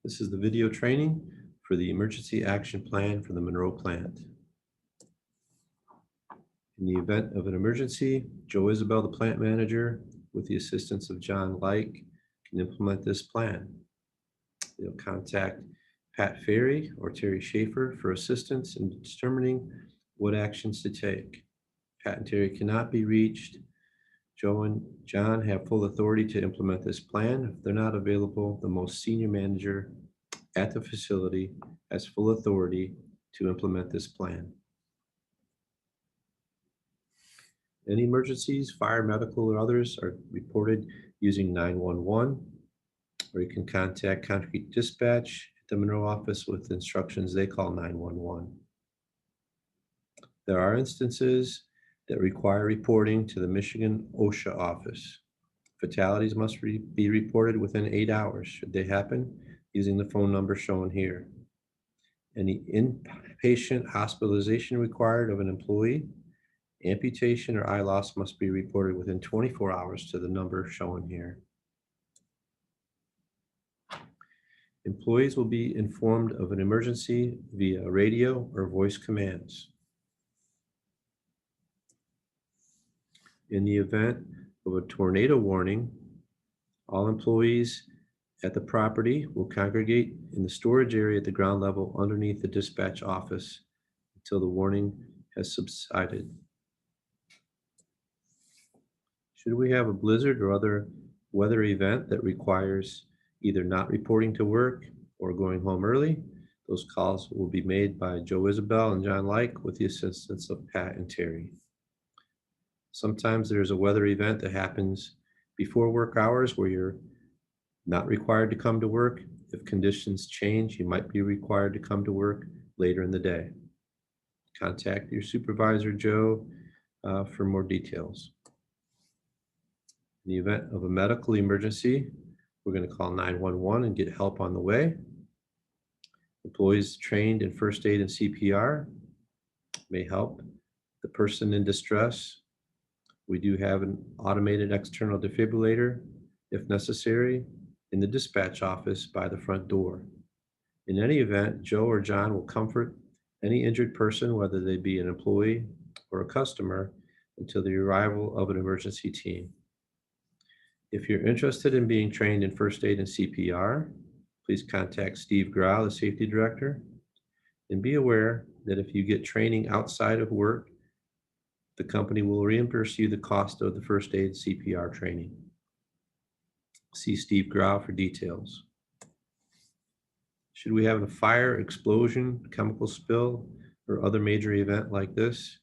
This is the video training for the emergency action plan for the Monroe plant. In the event of an emergency, Joe Isabel, the plant manager, with the assistance of John Like, can implement this plan. They'll contact Pat Ferry or Terry Schaefer for assistance in determining what actions to take. Pat and Terry cannot be reached. Joe and John have full authority to implement this plan. If they're not available, the most senior manager at the facility has full authority to implement this plan. Any emergencies, fire, medical, or others are reported using 911, or you can contact Concrete Dispatch at the Monroe office with instructions they call 911. There are instances that require reporting to the Michigan OSHA office. Fatalities must be reported within 8 hours should they happen, using the phone number shown here. Any inpatient hospitalization required of an employee, amputation or eye loss must be reported within 24 hours to the number shown here. Employees will be informed of an emergency via radio or voice commands. In the event of a tornado warning, all employees at the property will congregate in the storage area at the ground level underneath the dispatch office until the warning has subsided. Should we have a blizzard or other weather event that requires either not reporting to work or going home early, those calls will be made by Joe Isabel and John Like with the assistance of Pat and Terry. Sometimes there's a weather event that happens before work hours where you're not required to come to work. If conditions change, you might be required to come to work later in the day. Contact your supervisor, Joe, for more details. In the event of a medical emergency, we're going to call 911 and get help on the way. Employees trained in first aid and CPR may help the person in distress. We do have an automated external defibrillator, if necessary, in the dispatch office by the front door. In any event, Joe or John will comfort any injured person, whether they be an employee or a customer, until the arrival of an emergency team. If you're interested in being trained in first aid and CPR, please contact Steve Grau, the safety director, and be aware that if you get training outside of work, the company will reimburse you the cost of the first aid CPR training. See Steve Grau for details. Should we have a fire, explosion, chemical spill, or other major event like this,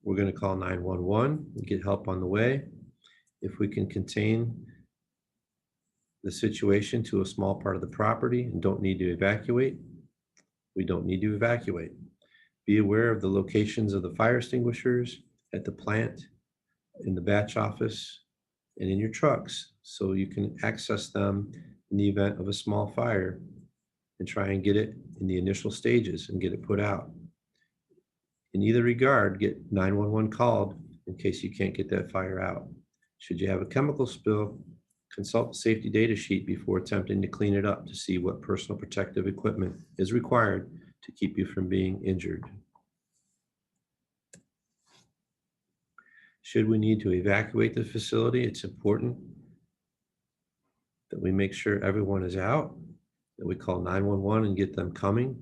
we're going to call 911 and get help on the way. If we can contain the situation to a small part of the property and don't need to evacuate, we don't need to evacuate. Be aware of the locations of the fire extinguishers at the plant, in the batch office, and in your trucks, so you can access them in the event of a small fire and try and get it in the initial stages and get it put out. In either regard, get 911 called in case you can't get that fire out. Should you have a chemical spill, consult the safety data sheet before attempting to clean it up to see what personal protective equipment is required to keep you from being injured. Should we need to evacuate the facility, it's important that we make sure everyone is out, that we call 911 and get them coming,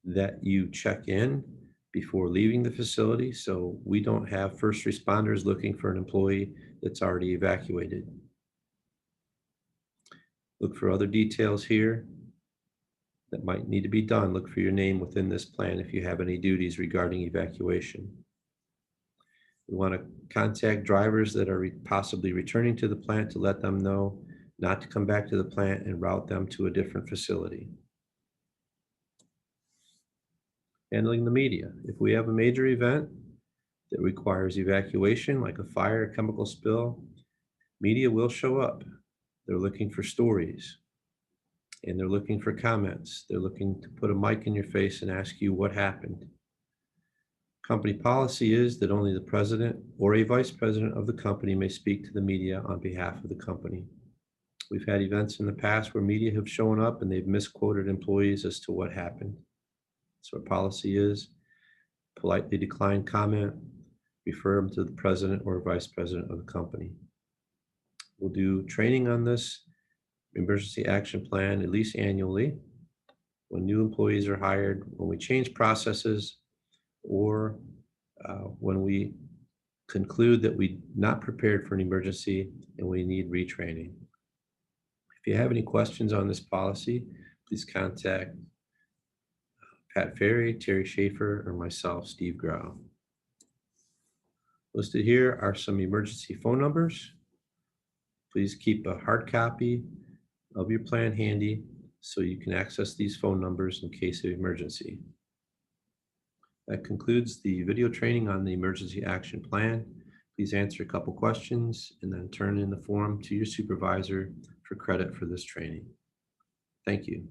that you check in before leaving the facility so we don't have first responders looking for an employee that's already evacuated. Look for other details here that might need to be done. Look for your name within this plan if you have any duties regarding evacuation. We want to contact drivers that are possibly returning to the plant to let them know not to come back to the plant and route them to a different facility. Handling the media. If we have a major event that requires evacuation, like a fire, a chemical spill, media will show up. They're looking for stories and they're looking for comments. They're looking to put a mic in your face and ask you what happened. Company policy is that only the president or a vice president of the company may speak to the media on behalf of the company. We've had events in the past where media have shown up and they've misquoted employees as to what happened. So our policy is politely decline comment, refer them to the president or vice president of the company. We'll do training on this emergency action plan at least annually when new employees are hired, when we change processes, or when we conclude that we're not prepared for an emergency and we need retraining. If you have any questions on this policy, please contact Pat Ferry, Terry Schaefer, or myself, Steve Grau. Listed here are some emergency phone numbers. Please keep a hard copy of your plan handy so you can access these phone numbers in case of emergency. That concludes the video training on the emergency action plan. Please answer a couple questions and then turn in the form to your supervisor for credit for this training. Thank you.